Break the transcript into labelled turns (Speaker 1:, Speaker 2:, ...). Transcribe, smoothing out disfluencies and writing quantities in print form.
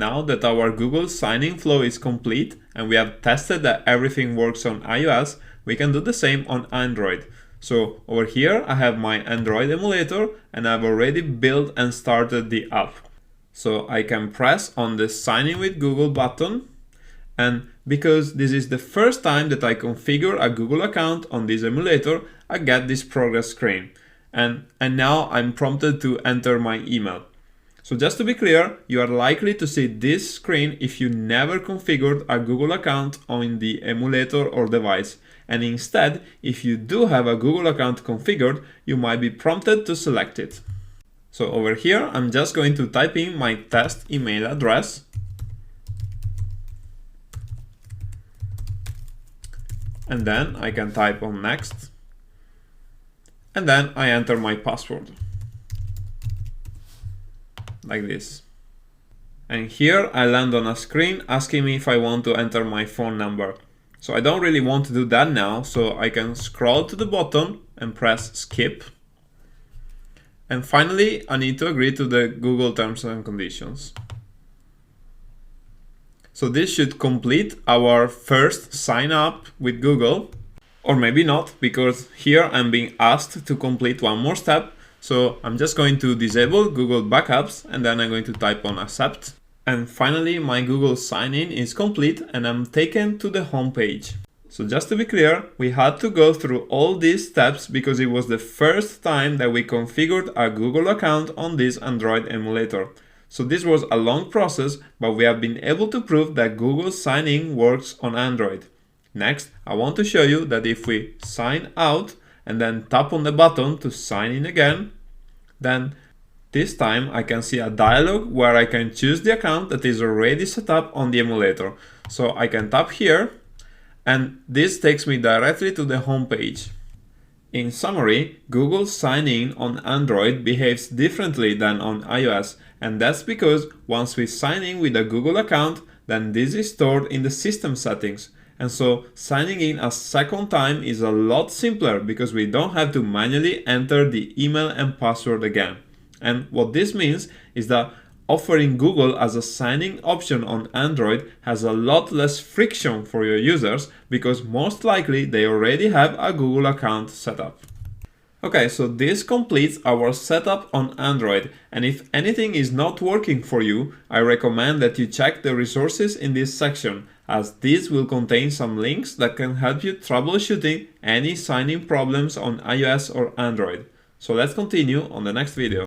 Speaker 1: Now that our Google sign-in flow is complete and we have tested that everything works on iOS, we can do the same on Android. So over here I have my Android emulator and I've already built and started the app. So I can press on the Sign in with Google button, and because this is the first time that I configure a Google account on this emulator, I get this progress screen. And now I'm prompted to enter my email. So just to be clear, you are likely to see this screen if you never configured a Google account on the emulator or device. And instead, if you do have a Google account configured, you might be prompted to select it. So over here, I'm just going to type in my test email address. And then I can type on next. And then I enter my password. Like this. And here I land on a screen asking me if I want to enter my phone number. So I don't really want to do that now, so I can scroll to the bottom and press skip. And finally, I need to agree to the Google terms and conditions. So this should complete our first sign up with Google, or maybe not, because here I'm being asked to complete one more step. So I'm just going to disable Google Backups and then I'm going to type on accept. And finally, my Google sign-in is complete and I'm taken to the home page. So just to be clear, we had to go through all these steps because it was the first time that we configured a Google account on this Android emulator. So this was a long process, but we have been able to prove that Google sign-in works on Android. Next, I want to show you that if we sign out and then tap on the button to sign in again, then this time I can see a dialog where I can choose the account that is already set up on the emulator. So I can tap here, and this takes me directly to the home page. In summary, Google sign-in on Android behaves differently than on iOS, and that's because once we sign in with a Google account, then this is stored in the system settings. And so signing in a second time is a lot simpler because we don't have to manually enter the email and password again. And what this means is that offering Google as a signing option on Android has a lot less friction for your users because most likely they already have a Google account set up. Okay, so this completes our setup on Android, and if anything is not working for you, I recommend that you check the resources in this section, as these will contain some links that can help you troubleshooting any signing problems on iOS or Android. So let's continue on the next video.